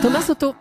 Thomas Soto.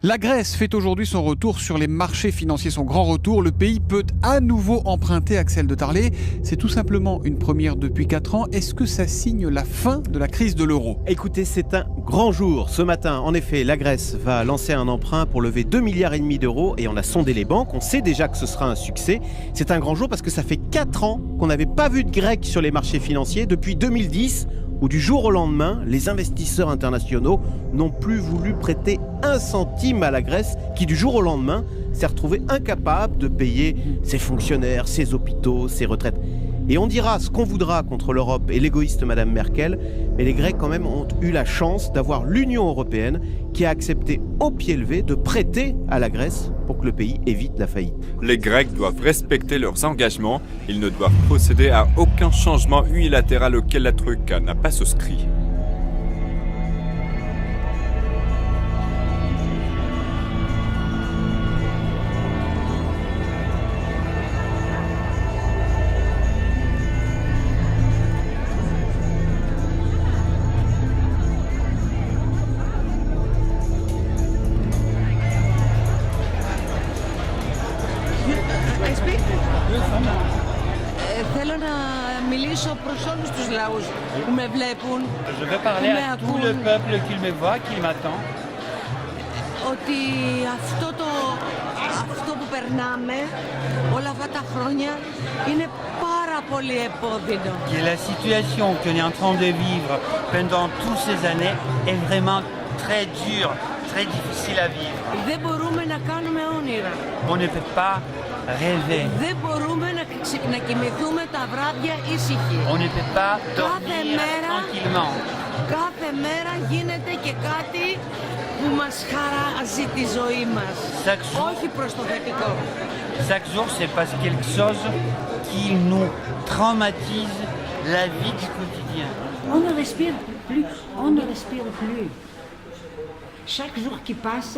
La Grèce fait aujourd'hui son retour sur les marchés financiers, son grand retour. Le pays peut à nouveau emprunter, Axel de Tarlé. C'est tout simplement une première depuis 4 ans. Est-ce que ça signe la fin de la crise de l'euro ? Écoutez, c'est un grand jour. Ce matin, en effet, la Grèce va lancer un emprunt pour lever 2,5 milliards d'euros et on a sondé les banques. On sait déjà que ce sera un succès. C'est un grand jour parce que ça fait 4 ans qu'on n'avait pas vu de Grecs sur les marchés financiers depuis 2010 où du jour au lendemain, les investisseurs internationaux n'ont plus voulu prêter 1 centime à la Grèce qui du jour au lendemain s'est retrouvée incapable de payer ses fonctionnaires, ses hôpitaux, ses retraites. Et on dira ce qu'on voudra contre l'Europe et l'égoïste Madame Merkel, mais les Grecs quand même ont eu la chance d'avoir l'Union européenne qui a accepté au pied levé de prêter à la Grèce pour que le pays évite la faillite. Les Grecs doivent respecter leurs engagements, ils ne doivent procéder à aucun changement unilatéral auquel la Troïka n'a pas souscrit. Θέλω να μιλήσω προς όλους τους λαούς που με βλέπουν. Je veux parler à tout le peuple qui me voit, qui m'attend. Ότι αυτό που περνάμε όλα αυτά τα χρόνια είναι πάρα πολύ επώδυνο. Que la situation qu'on est en train de vivre pendant toutes ces années est vraiment très dure, très difficile à vivre. Δεν μπορούμε να κάνουμε όνειρα. On ne peut pas rêver. Δεν μπορούμε να κοιμηθούμε τα βράδια ήσυχοι. On ne peut pas dormir tranquillement. Κάθε μέρα γίνεται και κάτι που μας χαράζει τη ζωή μας. Όχι προς το θετικό. Chaque jour, c'est passe quelque chose qui nous traumatise la vie du quotidien. On ne respire plus. On ne respire plus. Chaque jour qui passe,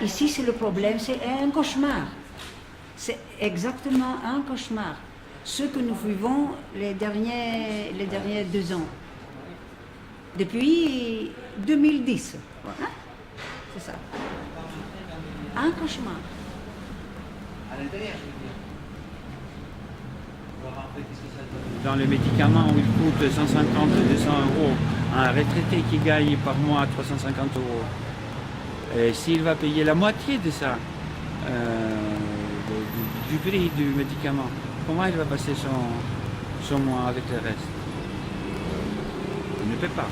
ici c'est le problème, c'est un cauchemar. C'est exactement un cauchemar. Ce que nous vivons les derniers 2 ans. Depuis 2010. Hein? C'est ça. Un cauchemar. Dans les médicaments où il coûte 150 ou 200 euros, un retraité qui gagne par mois 350 euros, et s'il va payer la moitié de ça, du prix du médicament, comment il va passer son mois avec le reste? Il ne peut pas.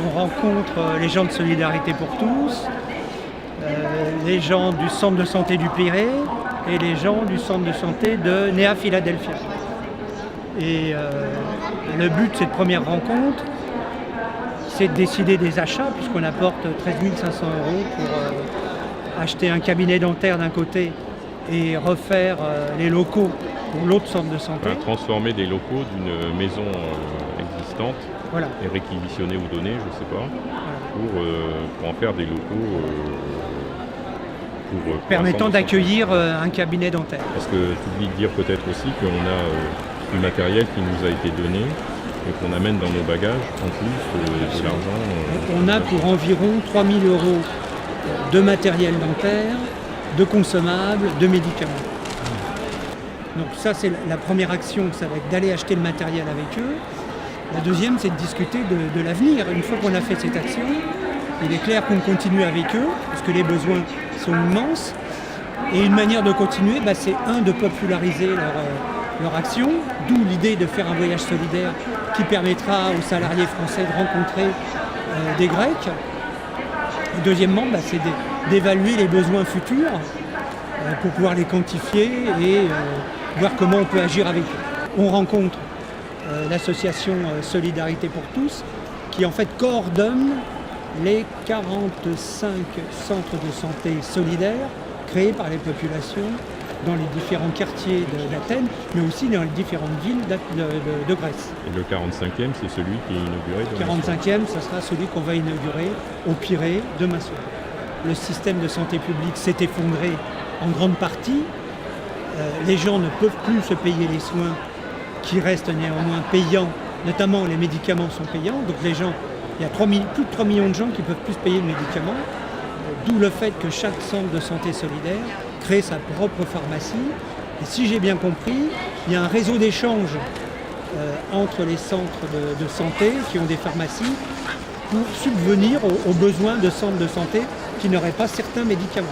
On rencontre les gens de Solidarité pour tous, les gens du centre de santé du Pirée et les gens du centre de santé de Nea Philadelphia. Et le but de cette première rencontre, c'est de décider des achats, puisqu'on apporte 13 500 euros pour acheter un cabinet dentaire d'un côté et refaire les locaux pour l'autre centre de santé. Transformer des locaux d'une maison existante. Voilà. Et réquisitionner ou donner, je ne sais pas, pour en faire des locaux pour permettant d'accueillir un cabinet dentaire. Parce que tu oublies de dire peut-être aussi qu'on a du matériel qui nous a été donné et qu'on amène dans nos bagages en plus de l'argent. On a pour environ 3 000 euros de matériel dentaire, de consommables, de médicaments. Donc ça c'est la première action, ça va être d'aller acheter le matériel avec eux. La deuxième, c'est de discuter de l'avenir. Une fois qu'on a fait cette action, il est clair qu'on continue avec eux, parce que les besoins sont immenses. Et une manière de continuer, c'est de populariser leur action, d'où l'idée de faire un voyage solidaire qui permettra aux salariés français de rencontrer des Grecs. Et deuxièmement, c'est d'évaluer les besoins futurs pour pouvoir les quantifier et voir comment on peut agir avec eux. On rencontre l'association Solidarité pour tous, qui en fait coordonne les 45 centres de santé solidaires créés par les populations dans les différents quartiers d'Athènes, mais aussi dans les différentes villes de Grèce. Et le 45e, c'est celui qui est inauguré demain soir. Le 45e, ce sera celui qu'on va inaugurer au Pirée demain soir. le système de santé publique s'est effondré en grande partie. Les gens ne peuvent plus se payer les soins qui restent néanmoins payants, notamment les médicaments sont payants. Donc les gens, il y a plus de 3 millions de gens qui ne peuvent plus se payer de médicaments. D'où le fait que chaque centre de santé solidaire crée sa propre pharmacie. Et si j'ai bien compris, il y a un réseau d'échange entre les centres de santé qui ont des pharmacies pour subvenir aux besoins de centres de santé qui n'auraient pas certains médicaments.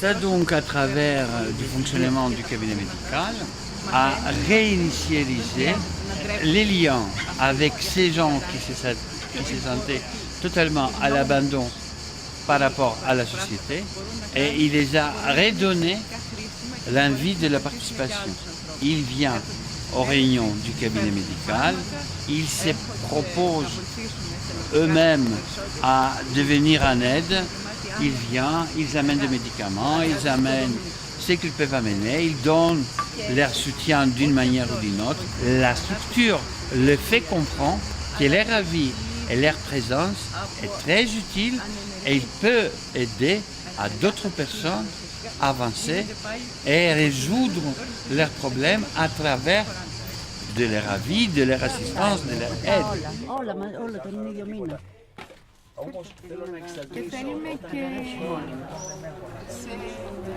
Ça donc à travers du fonctionnement du cabinet médical a réinitialisé les liens avec ces gens qui se sentaient totalement à l'abandon par rapport à la société et il les a redonné l'envie de la participation. Il vient aux réunions du cabinet médical, ils se proposent eux-mêmes à devenir en aide, ils viennent, ils amènent des médicaments, ils amènent ce qu'ils peuvent amener, ils donnent leur soutien d'une manière ou d'une autre. La structure le fait comprendre que leur avis et leur présence est très utile et il peut aider à d'autres personnes à avancer et résoudre leurs problèmes à travers de leur avis, de leur assistance, de leur aide.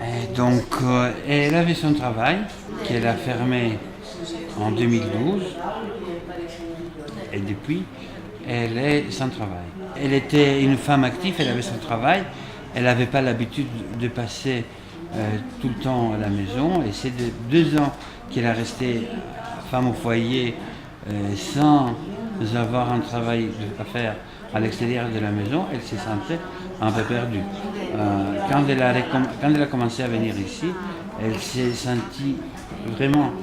Et donc, elle avait son travail qu'elle a fermé en 2012 et depuis, elle est sans travail. Elle était une femme active, elle avait son travail, elle n'avait pas l'habitude de passer tout le temps à la maison et c'est de 2 ans qu'elle a resté femme au foyer sans avoir un travail à faire à l'extérieur de la maison, elle se sentait un peu perdue. Quand elle a commencé à venir ici, elle s'est sentie vraiment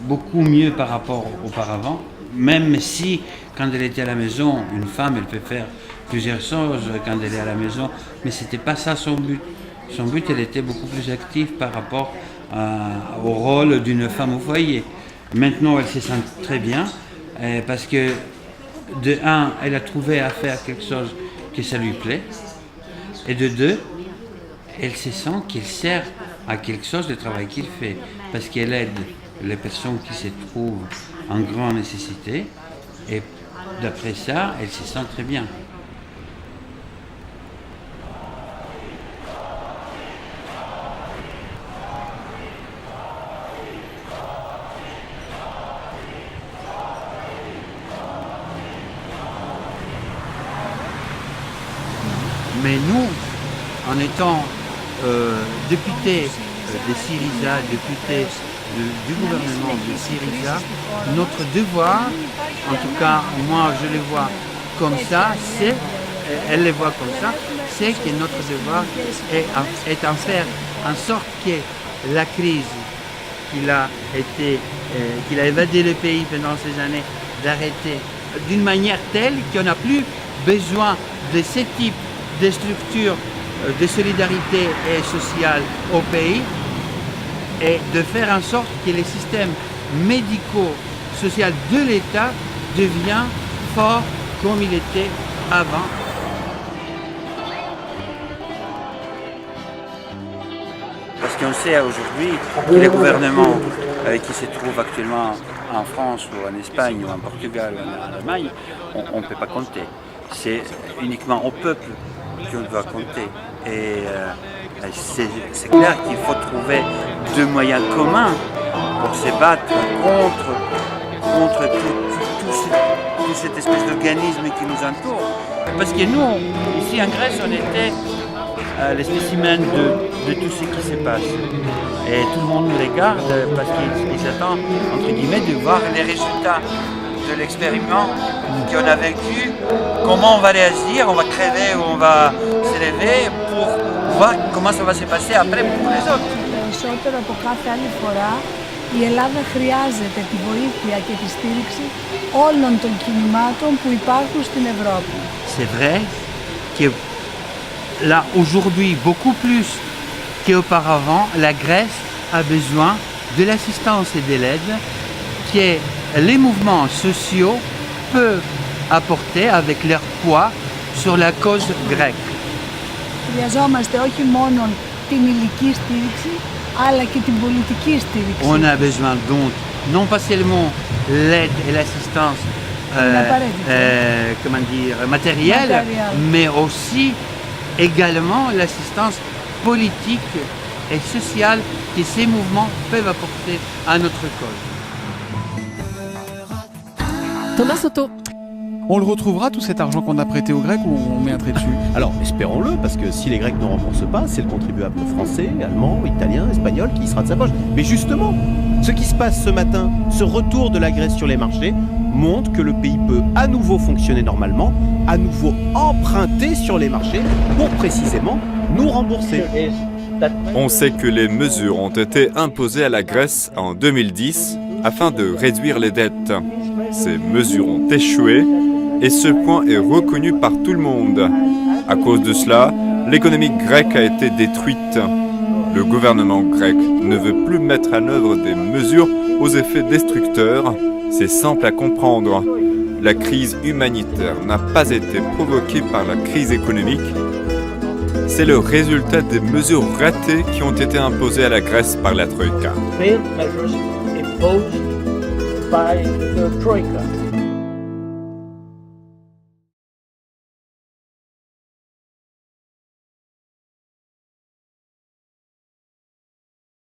beaucoup mieux par rapport auparavant, même si quand elle était à la maison, une femme, elle peut faire plusieurs choses quand elle est à la maison, mais ce n'était pas ça son but. Son but, elle était beaucoup plus active par rapport au rôle d'une femme au foyer. Maintenant, elle se sent très bien parce que, de un, elle a trouvé à faire quelque chose que ça lui plaît, et de deux, elle se sent qu'elle sert à quelque chose le travail qu'il fait, parce qu'elle aide les personnes qui se trouvent en grande nécessité, et d'après ça, elle se sent très bien. Mais nous, en étant députés de Syriza, députés du gouvernement de Syriza, notre devoir, en tout cas moi je le vois comme ça, elle le voit comme ça, c'est que notre devoir est en faire en sorte que la crise qu'il a évadé le pays pendant ces années, d'arrêter d'une manière telle qu'on n'a plus besoin de ce type de structures de solidarité et sociale au pays et de faire en sorte que les systèmes médico-social de l'État deviennent forts comme il était avant. Parce qu'on sait aujourd'hui que les gouvernements qui se trouvent actuellement en France ou en Espagne ou en Portugal ou en Allemagne, on ne peut pas compter. C'est uniquement au peuple qu'on doit compter. Et c'est clair qu'il faut trouver deux moyens communs pour se battre contre toute cette espèce d'organisme qui nous entoure. Parce que nous, ici en Grèce, on était les spécimens de tout ce qui se passe. Et tout le monde nous regarde parce qu'ils attendent, entre guillemets, de voir les résultats de l'expériment qu'on a vécu, comment on va réagir, on va crever ou on va se lever pour voir comment ça va se passer après pour les autres. Περισσότερο από κάθε άλλη φορά η Ελλάδα χρειάζεται τη βοήθεια και τη στήριξη όλων των κινημάτων που υπάρχουν στην Ευρώπη. C'est vrai que là aujourd'hui beaucoup plus qu'auparavant la Grèce a besoin de l'assistance et de l'aide que les mouvements sociaux peuvent apporter avec leur poids sur la cause grecque. Χρειαζόμαστε όχι μόνο την υλική στήριξη, αλλά και την πολιτική στήριξη. On a besoin donc non pas seulement l'aide et l'assistance matérielle, mais aussi également l'assistance politique et sociale que ces mouvements peuvent apporter à notre cause. Thomas Soto. On le retrouvera tout cet argent qu'on a prêté aux Grecs ou on met un trait dessus? Alors espérons-le, parce que si les Grecs ne remboursent pas, c'est le contribuable français, allemand, italien, espagnol qui sera de sa poche. Mais justement, ce qui se passe ce matin, ce retour de la Grèce sur les marchés, montre que le pays peut à nouveau fonctionner normalement, à nouveau emprunter sur les marchés pour précisément nous rembourser. On sait que les mesures ont été imposées à la Grèce en 2010 afin de réduire les dettes. Ces mesures ont échoué et ce point est reconnu par tout le monde. À cause de cela, l'économie grecque a été détruite. Le gouvernement grec ne veut plus mettre en œuvre des mesures aux effets destructeurs. C'est simple à comprendre. La crise humanitaire n'a pas été provoquée par la crise économique. C'est le résultat des mesures ratées qui ont été imposées à la Grèce par la Troïka. By the Troika.